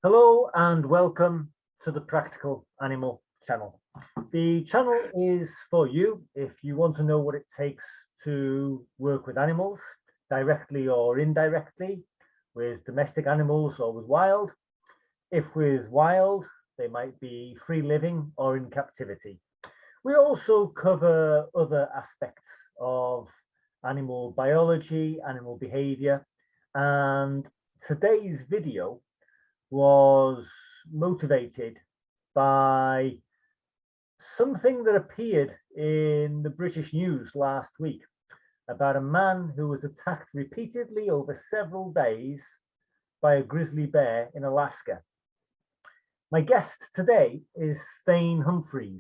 Hello and welcome to the Practical Animal channel. The channel is for you if you want to know what it takes to work with animals, directly or indirectly, with domestic animals or with wild. If with wild, they might be free living or in captivity. We also cover other aspects of animal biology, animal behavior, and today's video was motivated by something that appeared in the British news last week about a man who was attacked repeatedly over several days by a grizzly bear in Alaska. My guest today is Thane Humphrey.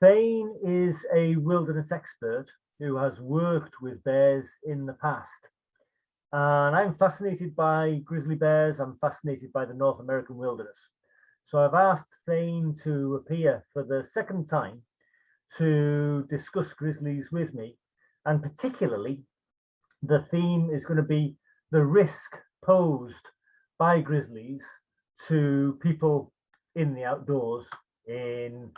Thane is a wilderness expert who has worked with bears in the past. And I'm fascinated by grizzly bears. I'm fascinated by the North American wilderness. So I've asked Thane to appear for the second time to discuss grizzlies with me. And particularly, the theme is going to be the risk posed by grizzlies to people in the outdoors in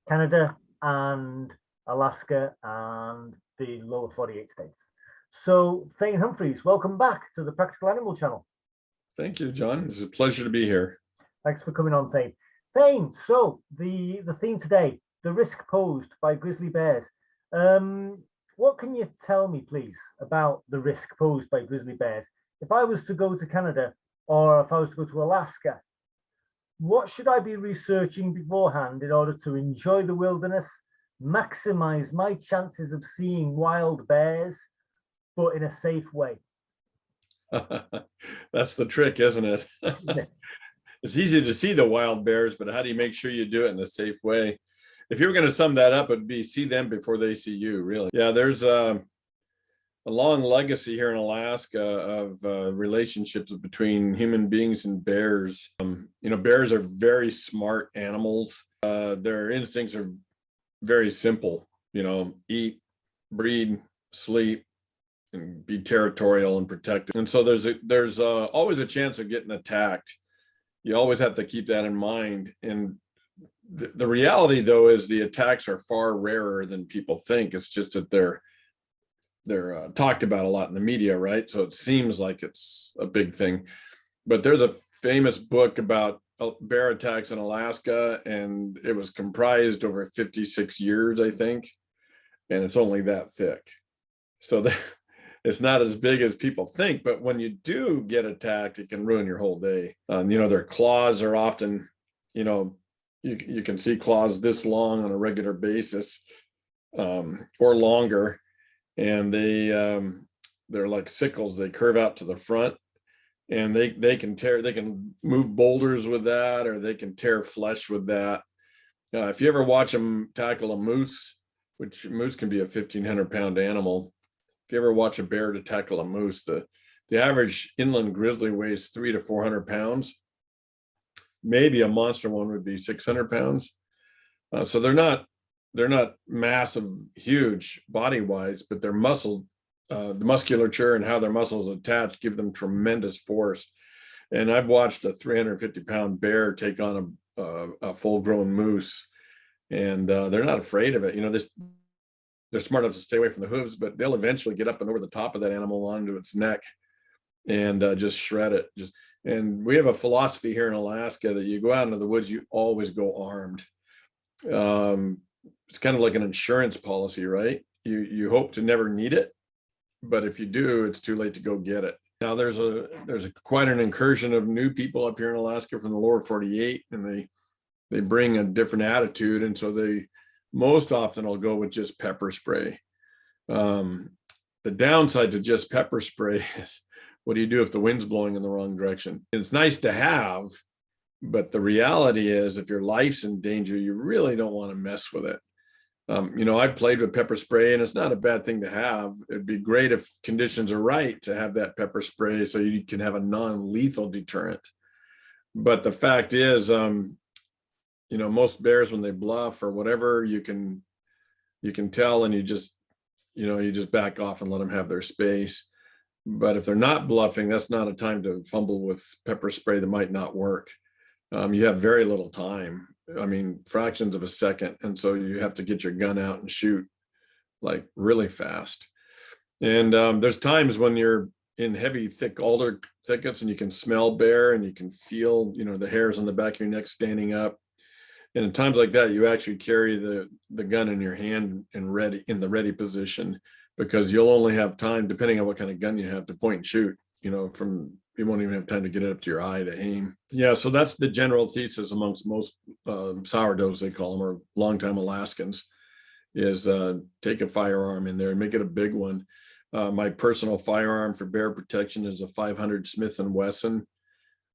Canada and Alaska and the lower 48 states. So Thane Humphreys, welcome back to the Practical Animal channel. Thank you, John. It's a pleasure to be here. Thanks for coming on, Thane. Thane, so the theme today, the risk posed by grizzly bears. What can you tell me, please, about the risk posed by grizzly bears? If I was to go to Canada or if I was to go to Alaska, what should I be researching beforehand in order to enjoy the wilderness, maximize my chances of seeing wild bears, but in a safe way? That's the trick, isn't it? It's easy to see the wild bears, but how do you make sure you do it in a safe way? If you were going to sum that up, it'd be see them before they see you, really. Yeah, there's a long legacy here in Alaska of relationships between human beings and bears. Bears are very smart animals. Their instincts are very simple, eat, breed, sleep, and be territorial and protective. And so there's always a chance of getting attacked. You always have to keep that in mind. And the reality, though, is the attacks are far rarer than people think. It's just that they're talked about a lot in the media, right? So it seems like it's a big thing. But there's a famous book about bear attacks in Alaska, and it was comprised over 56 years, I think. And it's only that thick. So it's not as big as people think, but when you do get attacked, it can ruin your whole day. Their claws are often, you can see claws this long on a regular basis, or longer, and they're like sickles. They curve out to the front, and they can move boulders with that, or they can tear flesh with that. If you ever watch them tackle a moose, which moose can be a 1,500-pound animal. If you ever watch a bear to tackle a moose, the average inland grizzly weighs 300 to 400 pounds. Maybe a monster one would be 600 pounds. So they're not massive, huge body-wise, but their muscle, the musculature and how their muscles attach give them tremendous force. And I've watched a 350-pound bear take on a full-grown moose, and they're not afraid of it. They're smart enough to stay away from the hooves, but they'll eventually get up and over the top of that animal onto its neck and just shred it. And we have a philosophy here in Alaska that you go out into the woods, you always go armed. It's kind of like an insurance policy, right? You hope to never need it, but if you do, it's too late to go get it. Now there's quite an incursion of new people up here in Alaska from the lower 48, and they bring a different attitude, and so they most often will go with just pepper spray. The downside to just pepper spray is, what do you do if the wind's blowing in the wrong direction? It's nice to have, but the reality is if your life's in danger, you really don't want to mess with it. I've played with pepper spray, and it's not a bad thing to have. It'd be great if conditions are right to have that pepper spray so you can have a non-lethal deterrent. But the fact is, most bears, when they bluff or whatever, you can tell, and you just back off and let them have their space. But if they're not bluffing, that's not a time to fumble with pepper spray that might not work. You have very little time. I mean, fractions of a second. And so you have to get your gun out and shoot like really fast. And there's times when you're in heavy, thick alder thickets and you can smell bear and you can feel, the hairs on the back of your neck standing up. And in times like that, you actually carry the gun in your hand and ready in the ready position, because you'll only have time, depending on what kind of gun you have, to point and shoot, you won't even have time to get it up to your eye to aim. Yeah, so that's the general thesis amongst most sourdoughs, they call them, or longtime Alaskans, is take a firearm in there and make it a big one. My personal firearm for bear protection is a 500 Smith & Wesson.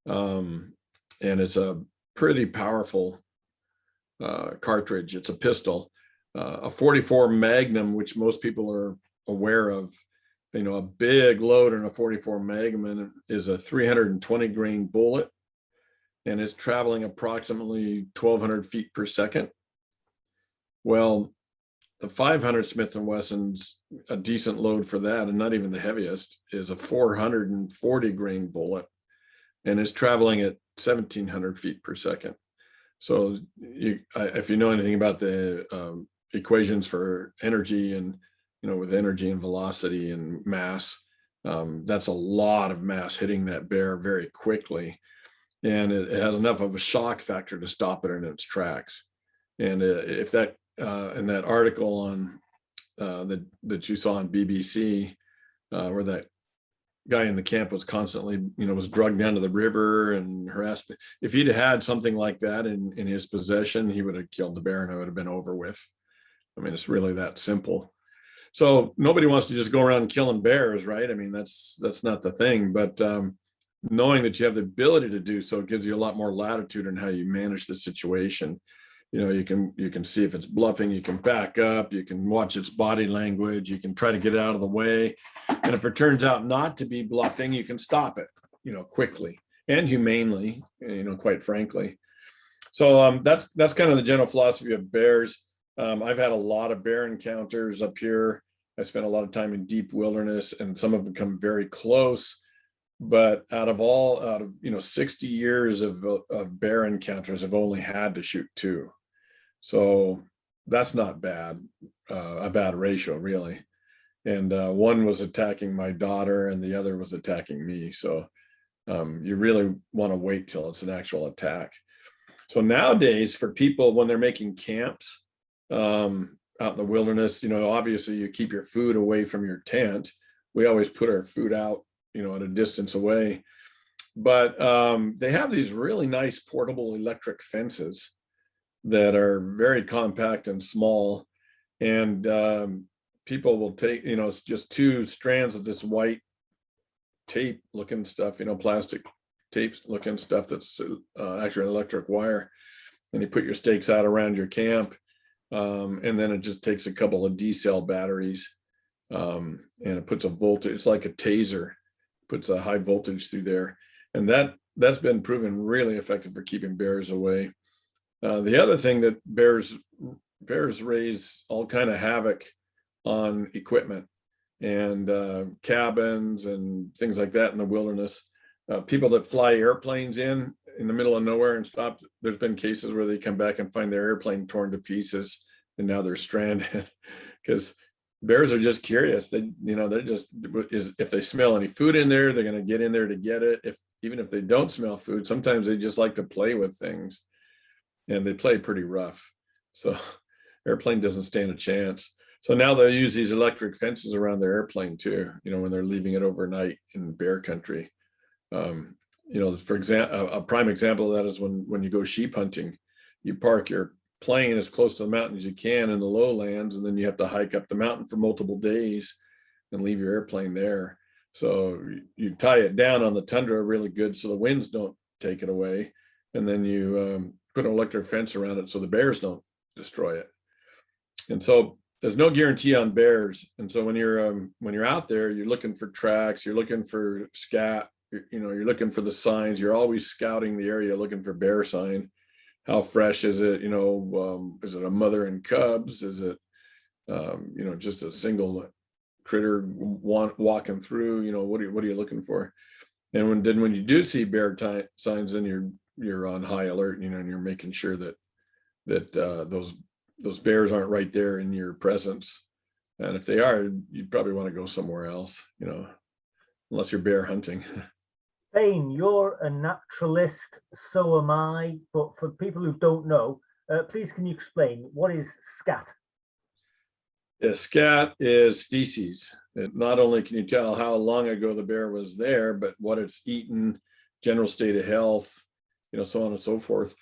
And it's a pretty powerful cartridge. It's a pistol. A 44 Magnum, which most people are aware of, a big load in a 44 Magnum is a 320 grain bullet, and it's traveling approximately 1,200 feet per second. Well, the 500 Smith & Wesson's a decent load for that, and not even the heaviest, is a 440 grain bullet, and is traveling at 1,700 feet per second. So if you know anything about the equations for energy and, with energy and velocity and mass, that's a lot of mass hitting that bear very quickly. And it has enough of a shock factor to stop it in its tracks. And if that, in that article on that you saw on BBC, where that guy in the camp was constantly, was drugged down to the river and harassed. If he'd had something like that in his possession, he would have killed the bear and it would have been over with. I mean, it's really that simple. So nobody wants to just go around killing bears, right? I mean, that's not the thing, but knowing that you have the ability to do so gives you a lot more latitude in how you manage the situation. You can see if it's bluffing, you can back up, you can watch its body language, you can try to get out of the way. And if it turns out not to be bluffing, you can stop it, quickly and humanely, quite frankly. So that's kind of the general philosophy of bears. I've had a lot of bear encounters up here. I spent a lot of time in deep wilderness, and some have become very close. But out of 60 years of bear encounters, I've only had to shoot 2. So that's not bad, a bad ratio, really. And one was attacking my daughter and the other was attacking me. So you really want to wait till it's an actual attack. So nowadays, for people, when they're making camps out in the wilderness, obviously you keep your food away from your tent. We always put our food out, at a distance away. But they have these really nice portable electric fences that are very compact and small. And people will take, it's just 2 strands of this white tape looking stuff, plastic tape looking stuff that's actually an electric wire. And you put your stakes out around your camp. And then it just takes a couple of D-cell batteries and it puts a voltage, it's like a taser, puts a high voltage through there. And that's been proven really effective for keeping bears away. The other thing that bears raise all kind of havoc on equipment and cabins and things like that in the wilderness. People that fly airplanes in the middle of nowhere and stop. There's been cases where they come back and find their airplane torn to pieces, and now they're stranded because bears are just curious. They're just, if they smell any food in there, they're going to get in there to get it. Even if they don't smell food, sometimes they just like to play with things, and they play pretty rough. So airplane doesn't stand a chance. So now they'll use these electric fences around their airplane too, when they're leaving it overnight in bear country. For example, a prime example of that is when you go sheep hunting, you park your plane as close to the mountain as you can in the lowlands, and then you have to hike up the mountain for multiple days and leave your airplane there. So you tie it down on the tundra really good so the winds don't take it away, and then you put an electric fence around it so the bears don't destroy it. And so there's no guarantee on bears. And so when you're out there, you're looking for tracks, you're looking for SCAT, you're looking for the signs. You're always scouting the area looking for bear sign. How fresh is it? Is it a mother and cubs? Is it, just a single critter walking through, what are you looking for? And when you do see bear signs, then you're on high alert, and you're making sure that those bears aren't right there in your presence. And if they are, you'd probably want to go somewhere else, unless you're bear hunting. Thane, you're a naturalist, so am I. But for people who don't know, please can you explain what is SCAT? Yeah, SCAT is feces. Not only can you tell how long ago the bear was there, but what it's eaten, general state of health, so on and so forth.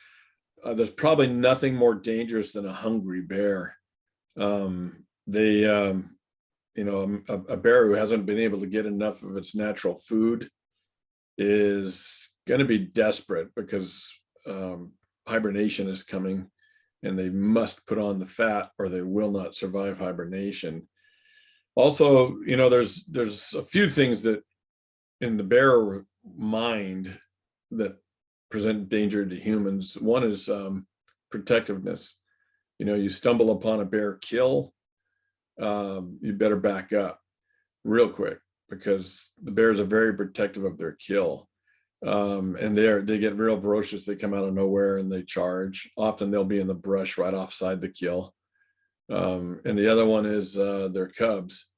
There's probably nothing more dangerous than a hungry bear. A bear who hasn't been able to get enough of its natural food is going to be desperate because hibernation is coming, and they must put on the fat or they will not survive hibernation. Also, there's a few things that in the bear mind that present danger to humans. One is protectiveness. You stumble upon a bear kill, you better back up real quick, because the bears are very protective of their kill. And they get real ferocious. They come out of nowhere and they charge. Often they'll be in the brush right offside the kill. And the other one is their cubs.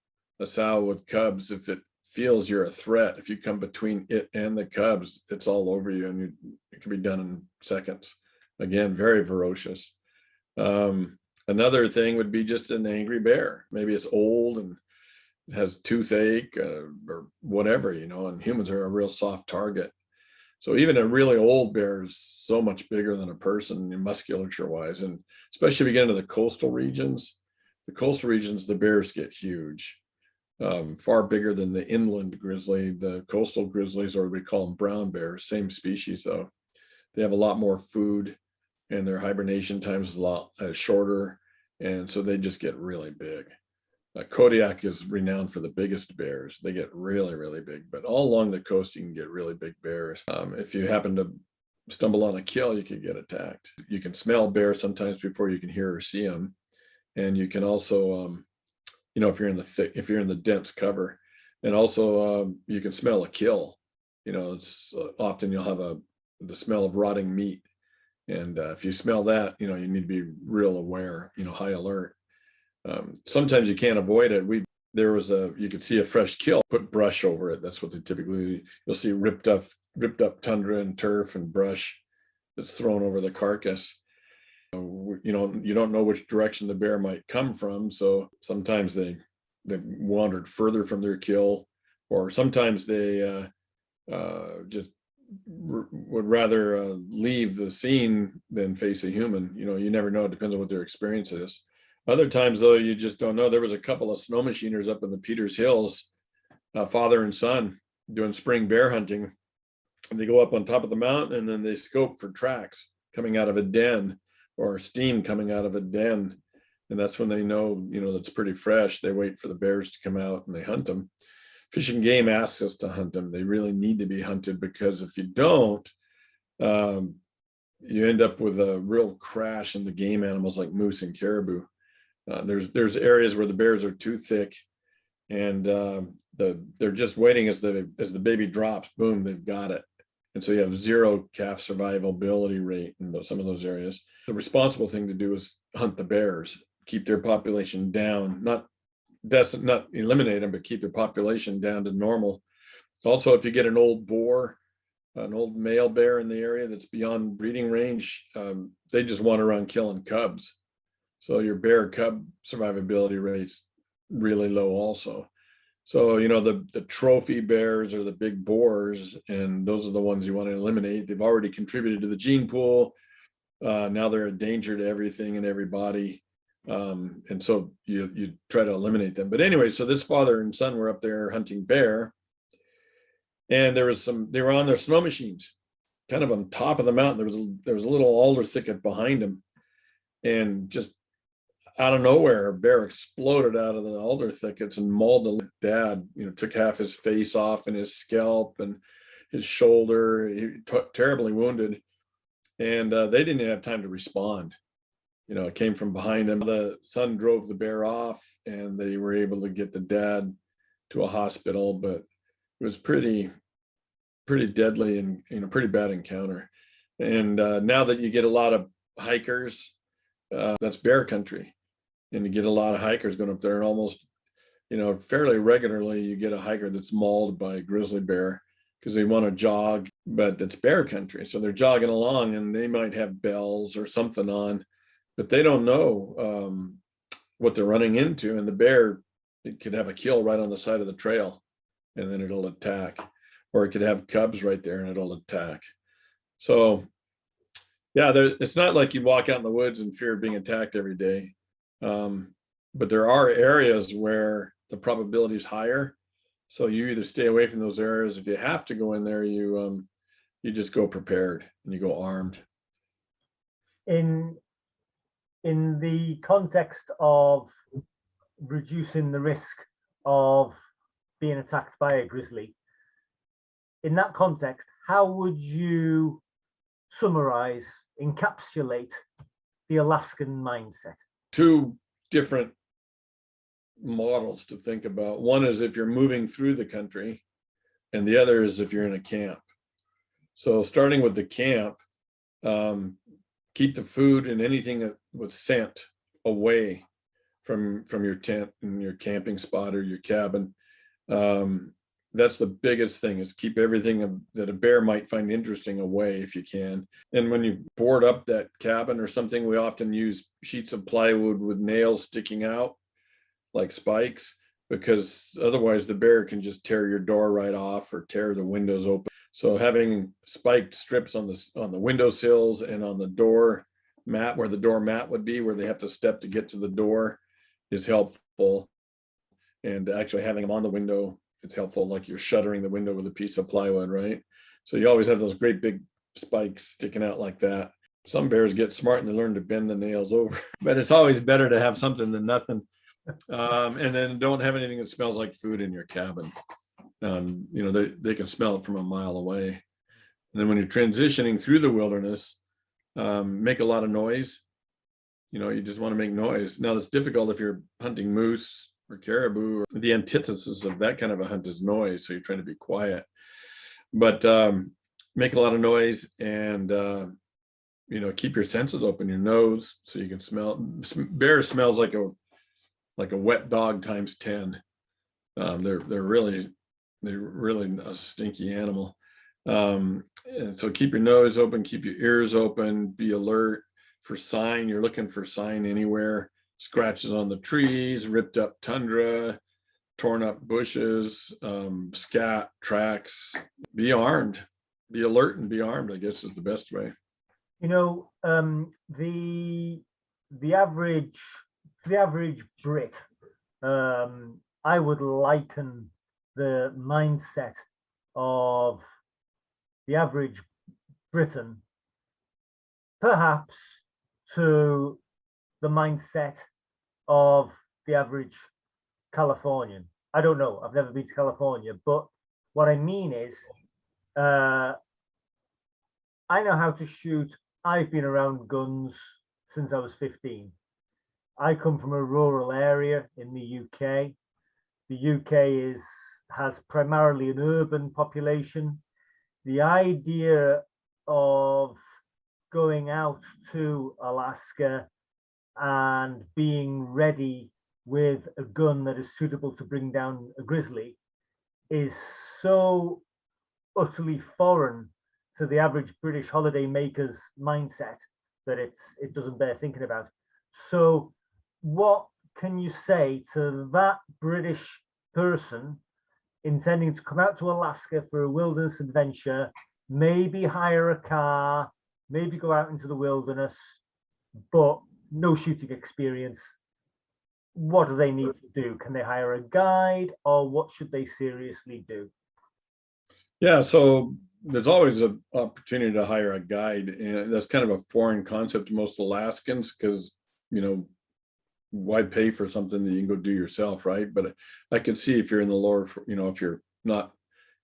A sow with cubs, if it feels you're a threat, if you come between it and the cubs, it's all over you, and it can be done in seconds. Again, very ferocious. Another thing would be just an angry bear. Maybe it's old and it has toothache or whatever, and humans are a real soft target. So even a really old bear is so much bigger than a person musculature wise. And especially if you get into the coastal regions, the bears get huge, far bigger than the inland grizzly. The coastal grizzlies, or we call them brown bears, same species though. They have a lot more food and their hibernation time is a lot shorter. And so they just get really big. Kodiak is renowned for the biggest bears. They get really, really big, but all along the coast, you can get really big bears. If you happen to stumble on a kill, you could get attacked. You can smell bears sometimes before you can hear or see them. And you can also, if you're in the dense cover, and also you can smell a kill. It's often you'll have the smell of rotting meat. And if you smell that, you need to be real aware, high alert. Sometimes you can't avoid it. You could see a fresh kill, put brush over it. That's what they typically, you'll see ripped up tundra and turf and brush that's thrown over the carcass. You don't know which direction the bear might come from. So sometimes they wandered further from their kill, or sometimes they just would rather leave the scene than face a human. You never know. It depends on what their experience is. Other times, though, you just don't know. There was a couple of snow machiners up in the Peters Hills, father and son, doing spring bear hunting. And they go up on top of the mountain, and then they scope for tracks coming out of a den or steam coming out of a den. And that's when they know, that's pretty fresh. They wait for the bears to come out and they hunt them. Fish and Game asks us to hunt them. They really need to be hunted, because if you don't, you end up with a real crash in the game animals like moose and caribou. There's areas where the bears are too thick, and they're just waiting as the baby drops, boom, they've got it. And so you have zero calf survivability rate in some of those areas. The responsible thing to do is hunt the bears, keep their population down, not eliminate them, but keep their population down to normal. Also, if you get an old boar, an old male bear in the area that's beyond breeding range, they just wander around killing cubs. So your bear cub survivability rate's really low also. So, the trophy bears are the big boars, and those are the ones you want to eliminate. They've already contributed to the gene pool. Now they're a danger to everything and everybody. And so you try to eliminate them. But anyway, so this father and son were up there hunting bear, and they were on their snow machines, kind of on top of the mountain. There was a little alder thicket behind them, and just out of nowhere, a bear exploded out of the alder thickets and mauled the dad. Took half his face off and his scalp and his shoulder. He terribly wounded, and they didn't have time to respond. it came from behind him. The son drove the bear off, and they were able to get the dad to a hospital, but it was pretty deadly and pretty bad encounter. And now that you get a lot of hikers, that's bear country, and you get a lot of hikers going up there, and almost fairly regularly you get a hiker that's mauled by a grizzly bear because they want to jog, but it's bear country, so they're jogging along and they might have bells or something on, but they don't know what they're running into, and the bear, it could have a kill right on the side of the trail, and then it'll attack, or it could have cubs right there and it'll attack. So yeah, it's not like you walk out in the woods in fear of being attacked every day, but there are areas where the probability is higher, so you either stay away from those areas. If you have to go in there, you just go prepared and you go armed. In the context of reducing the risk of being attacked by a grizzly, in that context, how would you summarize, encapsulate the Alaskan mindset? Two different models to think about. One is if you're moving through the country, and the other is if you're in a camp. So starting with the camp, keep the food and anything that was sent away from your tent and your camping spot or your cabin. That's the biggest thing, is keep everything that a bear might find interesting away if you can. And when you board up that cabin or something, we often use sheets of plywood with nails sticking out like spikes, because otherwise the bear can just tear your door right off or tear the windows open. So having spiked strips on the windowsills and on the door mat, where the door mat would be, where they have to step to get to the door, is helpful. And actually having them on the window, it's helpful, like you're shuttering the window with a piece of plywood, right? So you always have those great big spikes sticking out like that. Some bears get smart and they learn to bend the nails over, but it's always better to have something than nothing. And then don't have anything that smells like food in your cabin. They can smell it from a mile away. And then when you're transitioning through the wilderness, make a lot of noise. You just want to make noise. Now it's difficult if you're hunting moose or caribou, or the antithesis of that kind of a hunt is noise. So you're trying to be quiet, but make a lot of noise, and keep your senses open, your nose, so you can smell. Bear smells like a wet dog times 10. They're really a stinky animal. And so keep your nose open, keep your ears open, be alert for sign. You're looking for sign anywhere. Scratches on the trees, ripped up tundra, torn up bushes, scat tracks. Be armed, be alert and be armed, I guess is the best way. The average Brit, I would liken the mindset of the average Briton perhaps to the mindset of the average Californian. I don't know, I've never been to California, but what I mean is, I know how to shoot. I've been around guns since I was 15. I come from a rural area in the UK. The UK has primarily an urban population. The idea of going out to Alaska and being ready with a gun that is suitable to bring down a grizzly is so utterly foreign to the average British holiday maker's mindset that it doesn't bear thinking about. So what can you say to that British person intending to come out to Alaska for a wilderness adventure, maybe hire a car, maybe go out into the wilderness, but no shooting experience? What do they need to do? Can they hire a guide, or what should they seriously do? Yeah, so there's always an opportunity to hire a guide, and that's kind of a foreign concept to most Alaskans, because why pay for something that you can go do yourself, right? But I could see if you're in the lower, if you're not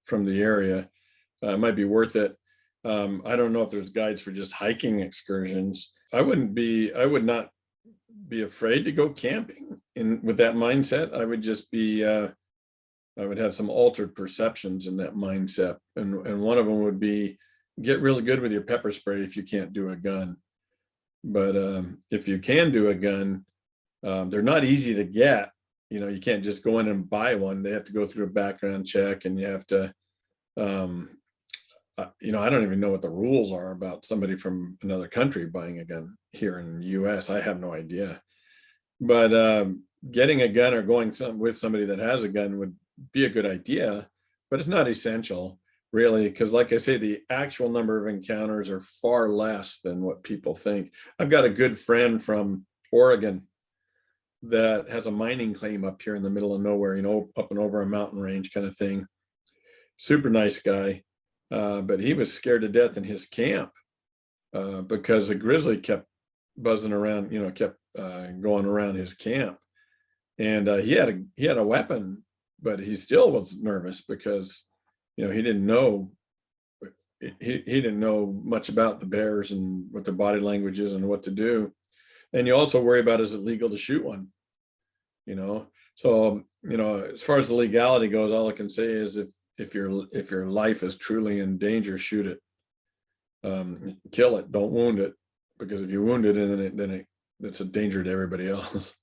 from the area, it might be worth it. I don't know if there's guides for just hiking excursions. I would not be afraid to go camping with that mindset. I would just be, I would have some altered perceptions in that mindset. And one of them would be get really good with your pepper spray if you can't do a gun. But if you can do a gun, they're not easy to get. You can't just go in and buy one. They have to go through a background check, and you have to, I don't even know what the rules are about somebody from another country buying a gun here in the US. I have no idea. But getting a gun or going with somebody that has a gun would be a good idea, but it's not essential, really, because like I say, the actual number of encounters are far less than what people think. I've got a good friend from Oregon that has a mining claim up here in the middle of nowhere, up and over a mountain range kind of thing. Super nice guy. But he was scared to death in his camp because a grizzly kept buzzing around, kept going around his camp. And he had a weapon, but he still was nervous because, he didn't know he didn't know much about the bears and what their body language is and what to do. And you also worry about, is it legal to shoot one? So, as far as the legality goes, all I can say is if your life is truly in danger, shoot it, kill it, don't wound it, because if you wound it, then it's a danger to everybody else.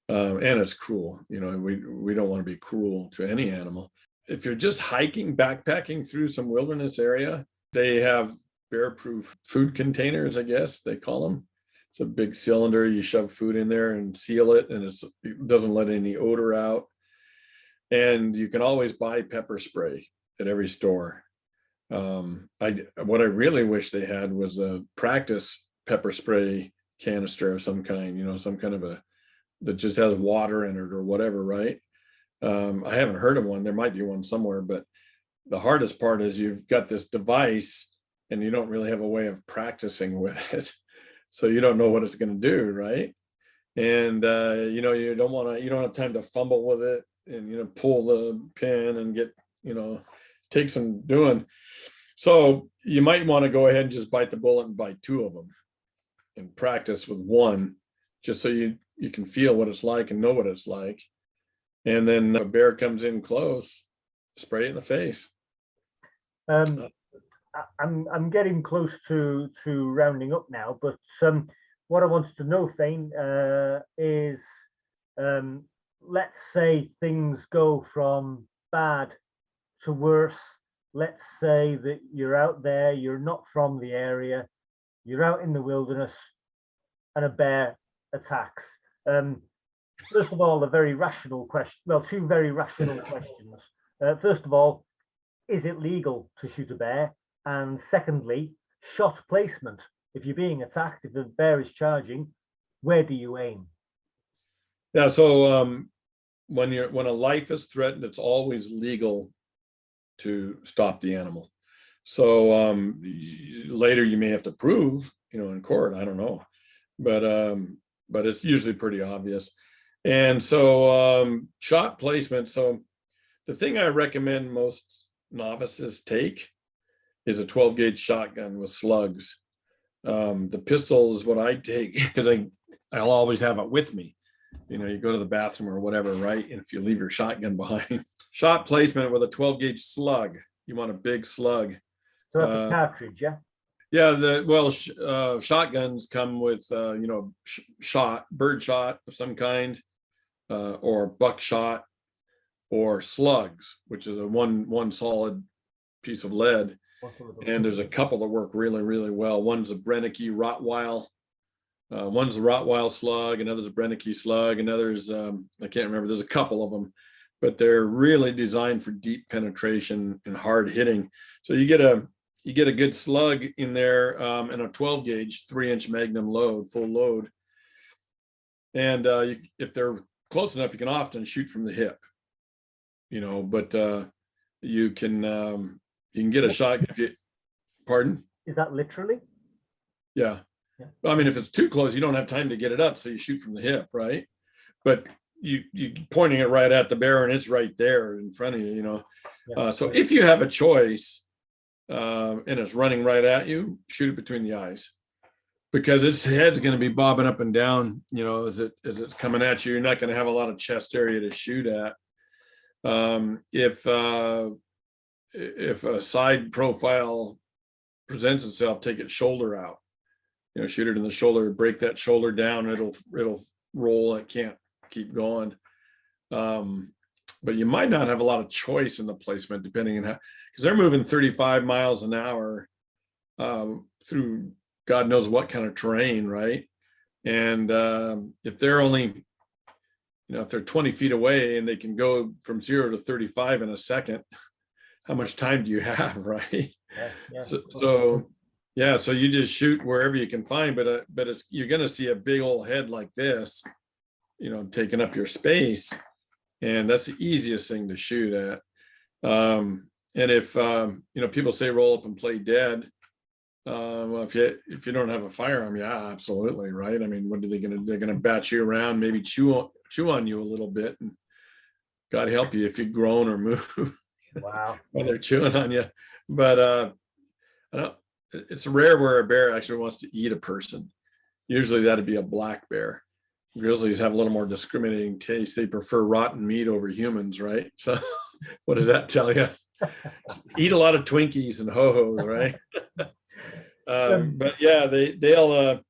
And it's cruel. We don't want to be cruel to any animal. If you're just hiking, backpacking through some wilderness area, they have bear-proof food containers, I guess they call them. It's a big cylinder. You shove food in there and seal it, and it doesn't let any odor out. And you can always buy pepper spray at every store. What I really wish they had was a practice pepper spray canister of some kind, some kind of that just has water in it or whatever, right? I haven't heard of one. There might be one somewhere, but the hardest part is you've got this device and you don't really have a way of practicing with it. So you don't know what it's going to do, right? And you don't have time to fumble with it and pull the pin and get take some doing. So you might want to go ahead and just bite the bullet and buy two of them and practice with one, just so you can feel what it's like and know what it's like. And then a bear comes in close, spray it in the face. I'm getting close to rounding up now, but what I wanted to know, Thane, is let's say things go from bad to worse. Let's say that you're out there, you're not from the area, you're out in the wilderness, and a bear attacks. First of all, a very rational question. Well, two very rational questions. First of all, is it legal to shoot a bear? And secondly, shot placement. If you're being attacked, if the bear is charging, where do you aim? Yeah, so when a life is threatened, it's always legal to stop the animal. So later you may have to prove, in court, I don't know, but it's usually pretty obvious. And so shot placement. So the thing I recommend most novices take is a 12 gauge shotgun with slugs. The pistol is what I take because I'll always have it with me. You go to the bathroom or whatever, right? And if you leave your shotgun behind. Shot placement with a 12 gauge slug. You want a big slug. So that's a cartridge, yeah? Yeah, shotguns come with, bird shot of some kind, or buckshot, or slugs, which is a one solid piece of lead. And there's a couple that work really, really well. One's a Brennecke Rottweil. One's a Rottweil slug, another's a Brennecke slug, another's, I can't remember, there's a couple of them, but they're really designed for deep penetration and hard hitting. So you get a good slug in there, and a 12 gauge 3-inch Magnum load, full load. And if they're close enough, you can often shoot from the hip, but you can get a shot if you, pardon? Is that literally? Yeah. I mean, if it's too close, you don't have time to get it up, so you shoot from the hip, right? But you pointing it right at the bear, and it's right there in front of you, Yeah. So if you have a choice, and it's running right at you, shoot it between the eyes. because its head's going to be bobbing up and down, as it's coming at you. You're not going to have a lot of chest area to shoot at. If a side profile presents itself, take its shoulder out. Shoot it in the shoulder, break that shoulder down. It'll roll. It can't keep going. But you might not have a lot of choice in the placement, depending on how, because they're moving 35 miles an hour through God knows what kind of terrain, right? And if they're only, if they're 20 feet away and they can go from 0 to 35 in a second, how much time do you have, right? Yeah. So you just shoot wherever you can find, but you're going to see a big old head like this, taking up your space, and that's the easiest thing to shoot at. And if people say roll up and play dead, well, if you don't have a firearm, yeah, absolutely, right. I mean, what are they going to? They're going to bat you around, maybe chew on you a little bit, and God help you if you groan or move. Wow. While they're chewing on you. But it's rare where a bear actually wants to eat a person. Usually that'd be a black bear. Grizzlies have a little more discriminating taste. They prefer rotten meat over humans, right? So what does that tell you? Eat a lot of Twinkies and ho-hos, right? But yeah, they'll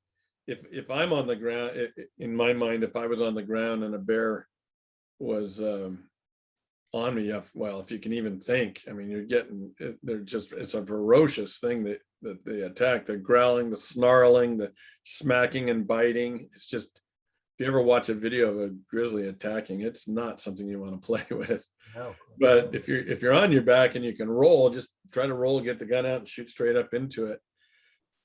if I'm on the ground, in my mind, if I was on the ground and a bear was on me, if you can even think, I mean, it's a ferocious thing that they attack. The growling, the snarling, the smacking and biting. It's just, if you ever watch a video of a grizzly attacking, it's not something you want to play with. No. But if you're on your back and you can roll, just try to roll, get the gun out and shoot straight up into it.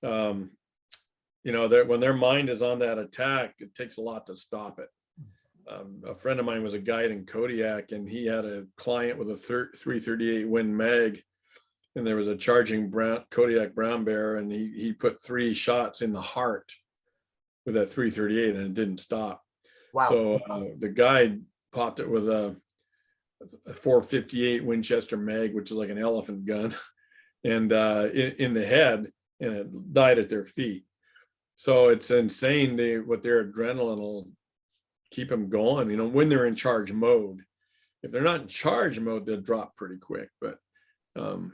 When their mind is on that attack, it takes a lot to stop it. A friend of mine was a guide in Kodiak, and he had a client with a 338 Win Mag, and there was a charging Kodiak brown bear, and he put 3 shots in the heart with that 338, and it didn't stop. Wow. So the guide popped it with a 458 Winchester Mag, which is like an elephant gun, and in the head, and it died at their feet. So it's insane what their adrenaline will keep them going, when they're in charge mode. If they're not in charge mode, they'll drop pretty quick. But when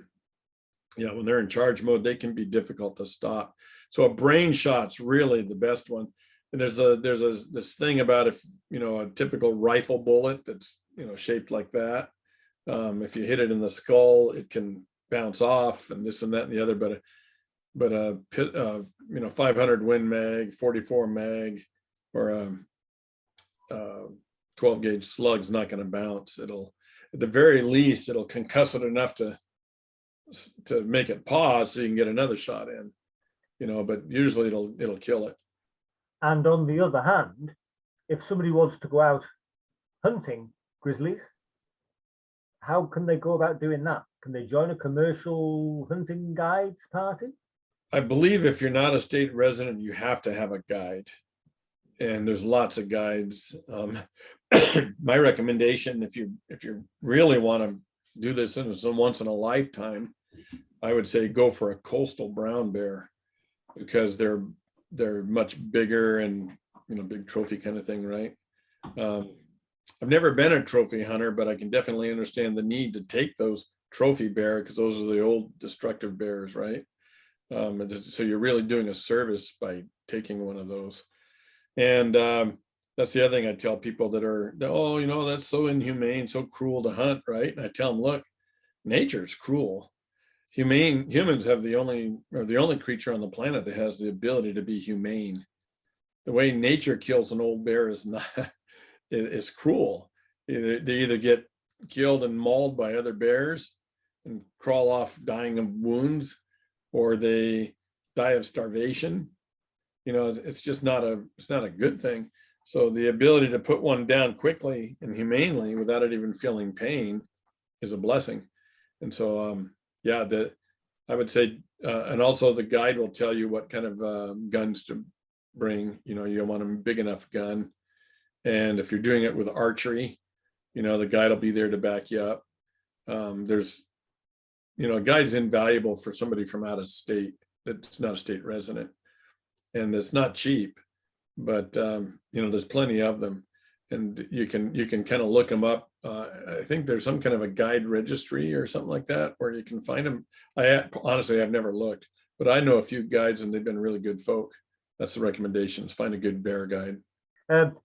they're in charge mode, they can be difficult to stop. So a brain shot's really the best one. And there's this thing about if a typical rifle bullet that's shaped like that. If you hit it in the skull, it can bounce off and this and that and the other. But a 500 Win Mag, 44 Mag, or 12 gauge slug's not going to bounce. It'll, at the very least, it'll concuss it enough to make it pause so you can get another shot in, but usually it'll kill it. And on the other hand, if somebody wants to go out hunting grizzlies, how can they go about doing that? Can they join a commercial hunting guides party? I believe if you're not a state resident, you have to have a guide. And there's lots of guides. My recommendation, if you really want to do this once in a lifetime, I would say go for a coastal brown bear, because they're much bigger and big trophy kind of thing, right? I've never been a trophy hunter, but I can definitely understand the need to take those trophy bear, because those are the old destructive bears, right? So you're really doing a service by taking one of those. And that's the other thing I tell people that's so inhumane, so cruel to hunt, right? And I tell them, look, nature's cruel. Humans have the only creature on the planet that has the ability to be humane. The way nature kills an old bear is cruel. They either get killed and mauled by other bears and crawl off dying of wounds, or they die of starvation. It's just not a good thing. So the ability to put one down quickly and humanely without it even feeling pain is a blessing. And so, I would say, and also the guide will tell you what kind of guns to bring. You want a big enough gun. And if you're doing it with archery, the guide will be there to back you up. A guide's invaluable for somebody from out of state that's not a state resident. and it's not cheap, but there's plenty of them, and you can kind of look them up. I think there's some kind of a guide registry or something like that where you can find them. Honestly, I've never looked, but I know a few guides and they've been really good folk. That's the recommendations. Find a good bear guide.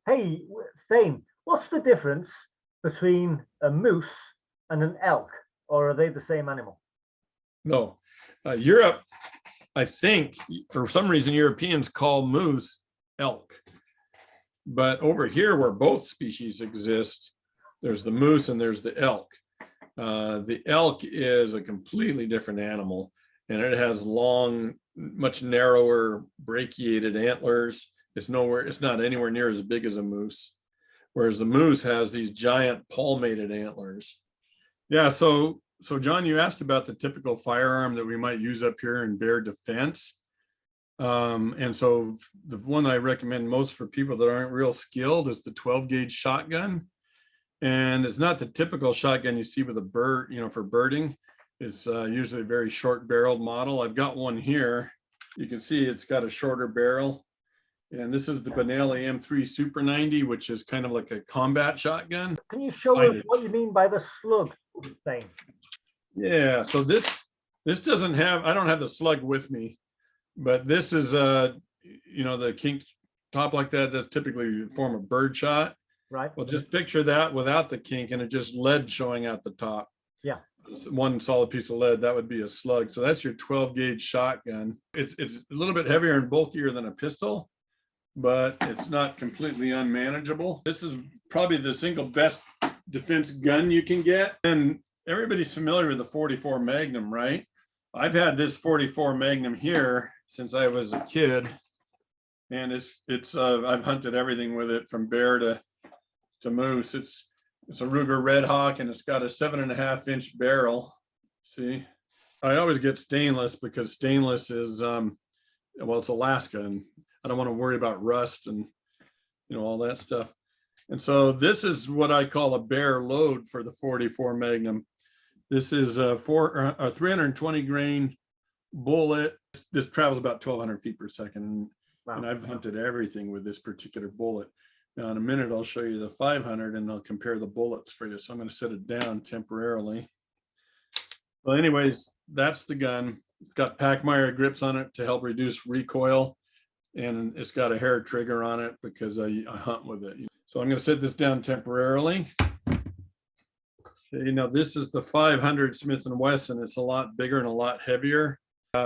Hey, Thane, what's the difference between a moose and an elk, or are they the same animal? No, Europe, I think for some reason Europeans call moose elk, but over here where both species exist, there's the moose and there's the elk. The elk is a completely different animal, and it has long, much narrower brachiated antlers. It's not anywhere near as big as a moose, whereas the moose has these giant palmated antlers. Yeah, so John, you asked about the typical firearm that we might use up here in bear defense. And so the one I recommend most for people that aren't real skilled is the 12 gauge shotgun. And it's not the typical shotgun you see with a bird, for birding. It's usually a very short barreled model. I've got one here. You can see it's got a shorter barrel. And this is the Benelli M3 Super 90, which is kind of like a combat shotgun. Can you show us what you mean by the slug thing? Yeah, so this doesn't have, I don't have the slug with me, but this is the kink top like that. That's typically the form of bird shot. Right. Well, just picture that without the kink and it just lead showing out the top. Yeah. It's one solid piece of lead, that would be a slug. So that's your 12 gauge shotgun. It's a little bit heavier and bulkier than a pistol, but it's not completely unmanageable. This is probably the single best defense gun you can get. And everybody's familiar with the 44 Magnum, right? I've had this 44 Magnum here since I was a kid, and I've hunted everything with it from bear to moose. It's a Ruger Red Hawk, and it's got a 7.5-inch barrel. See, I always get stainless because stainless is it's Alaska, and I don't want to worry about rust and all that stuff. And so this is what I call a bear load for the 44 Magnum. This is a 320 grain bullet. This travels about 1,200 feet per second. And I've hunted everything with this particular bullet. Now in a minute, I'll show you the 500 and I'll compare the bullets for you. So I'm going to set it down temporarily. Well, anyways, that's the gun. It's got Packmeyer grips on it to help reduce recoil. And it's got a hair trigger on it because I hunt with it. So I'm going to set this down temporarily. Okay, now this is the 500 Smith & Wesson. It's a lot bigger and a lot heavier.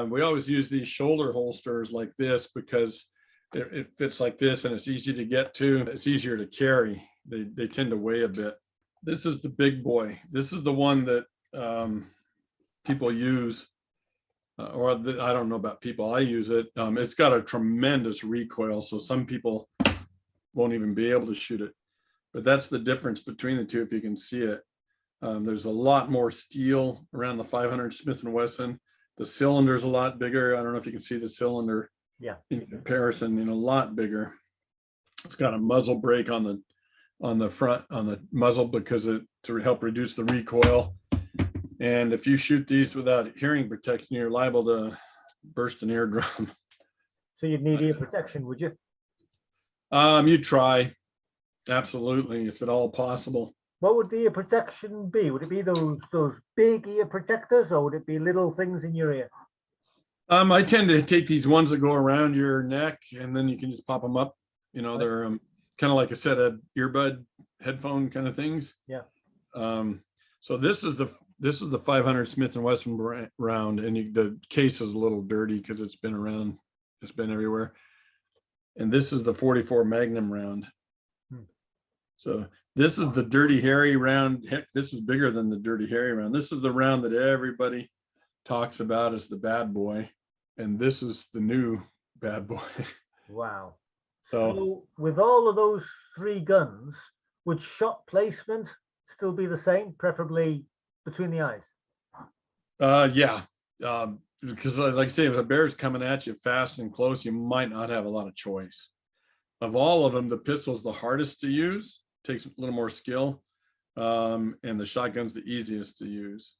We always use these shoulder holsters like this because it fits like this and it's easy to get to. It's easier to carry. They tend to weigh a bit. This is the big boy. This is the one that people use, I don't know about people. I use it. It's got a tremendous recoil, so some people won't even be able to shoot it. But that's the difference between the two, if you can see it. There's a lot more steel around the 500 Smith & Wesson. The cylinder's a lot bigger. I don't know if you can see the cylinder. Yeah. In comparison, a lot bigger. It's got a muzzle brake on the front, on the muzzle, because to help reduce the recoil. And if you shoot these without hearing protection, you're liable to burst an eardrum. So you'd need ear protection, would you? You'd try, absolutely, if at all possible. What would the ear protection be? Would it be those big ear protectors, or would it be little things in your ear? I tend to take these ones that go around your neck, and then you can just pop them up. They're kind of like a set of earbud headphone kind of things. Yeah. So this is the 500 Smith & Wesson round, and the case is a little dirty because it's been around, it's been everywhere. And this is the 44 Magnum round. So this is the Dirty Harry round. Heck, this is bigger than the Dirty Harry round. This is the round that everybody talks about as the bad boy. And this is the new bad boy. Wow. So So with all of those three guns, would shot placement still be the same, preferably between the eyes? yeah. Because like I say, if a bear's coming at you fast and close, you might not have a lot of choice. Of all of them, the pistol's the hardest to use, takes a little more skill, and the shotgun's the easiest to use.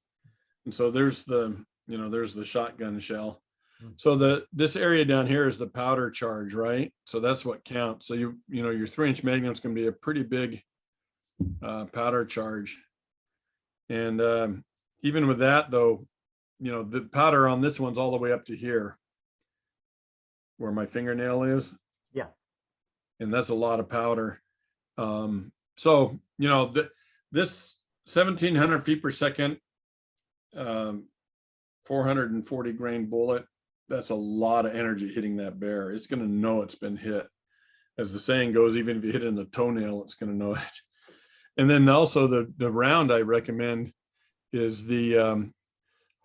And so there's the shotgun shell. So this area down here is the powder charge, right? So that's what counts. So you know your 3-inch Magnum is going to be a pretty big powder charge. And even with that, though, you know, the powder on this one's all the way up to here, where my fingernail is. Yeah. And that's a lot of powder. So, you know, this 1,700 feet per second, 440 grain bullet, that's a lot of energy hitting that bear. It's going to know it's been hit. As the saying goes, even if you hit it in the toenail, it's going to know it. And then also the round I recommend is the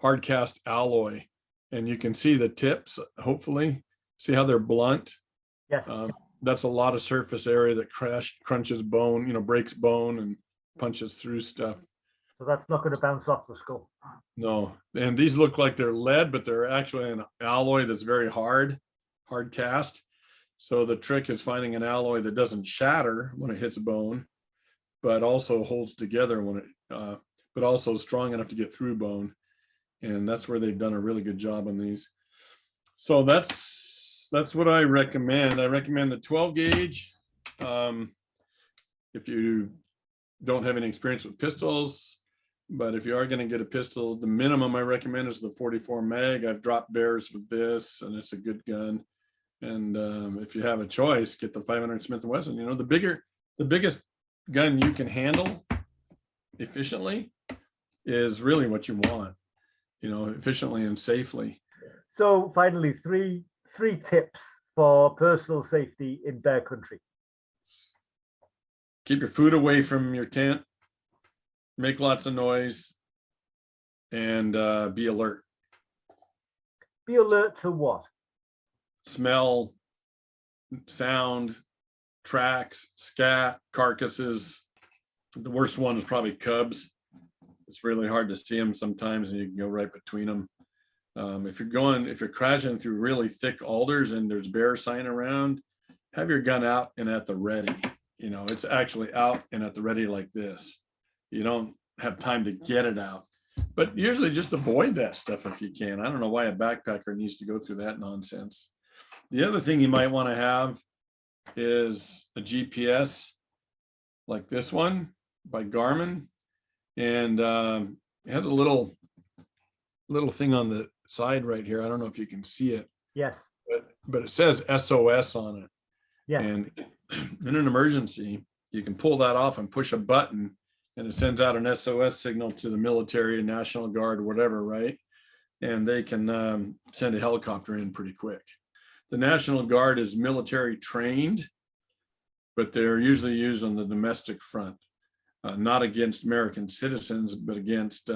hard cast alloy. And you can see the tips, hopefully. See how they're blunt? Yes. That's a lot of surface area that crunches bone, you know, breaks bone and punches through stuff. So that's not going to bounce off the skull. No, and these look like they're lead, but they're actually an alloy that's very hard cast. So the trick is finding an alloy that doesn't shatter when it hits bone, but also holds together when it, but also strong enough to get through bone. And that's where they've done a really good job on these. So that's what I recommend. I recommend the 12 gauge. If you don't have any experience with pistols, but if you are going to get a pistol, the minimum I recommend is the 44 mag. I've dropped bears with this, and it's a good gun. And if you have a choice, get the 500 Smith & Wesson. You know, the biggest gun you can handle efficiently is really what you want. You know, efficiently and safely. So finally, three tips for personal safety in bear country. Keep your food away from your tent. Make lots of noise, and be alert. Be alert to what? Smell, sound, tracks, scat, carcasses. The worst one is probably cubs. It's really hard to see them sometimes, and you can go right between them. If you're crashing through really thick alders and there's bear sign around, have your gun out and at the ready. You know, it's actually out and at the ready like this. You don't have time to get it out, but usually just avoid that stuff if you can. I don't know why a backpacker needs to go through that nonsense. The other thing you might want to have is a GPS like this one by Garmin, and it has a little thing on the side right here. I don't know if you can see it. Yes. But it says SOS on it. Yes. And in an emergency, you can pull that off and push a button, and it sends out an SOS signal to the military, National Guard, whatever, right? And they can send a helicopter in pretty quick. The National Guard is military trained, but they're usually used on the domestic front, not against American citizens, but against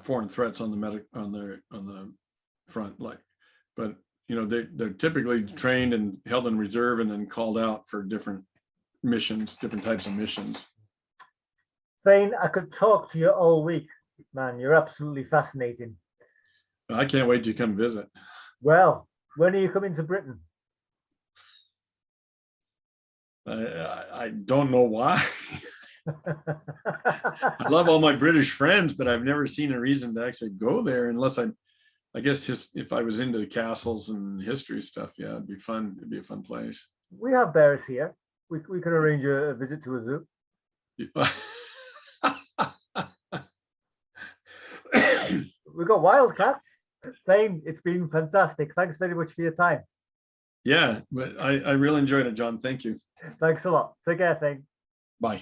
foreign threats on the front. But you know, they're typically trained and held in reserve and then called out for different missions, different types of missions. Thane, I could talk to you all week, man. You're absolutely fascinating. I can't wait to come visit. Well, when are you coming to Britain? I don't know why. I love all my British friends, but I've never seen a reason to actually go there unless I guess if I was into the castles and history stuff. Yeah, it'd be fun. It'd be a fun place. We have bears here. We could arrange a visit to a zoo. We've got wildcats. Thane, it's been fantastic. Thanks very much for your time. Yeah, but I really enjoyed it, John. Thank you. Thanks a lot. Take care, Thane. Bye.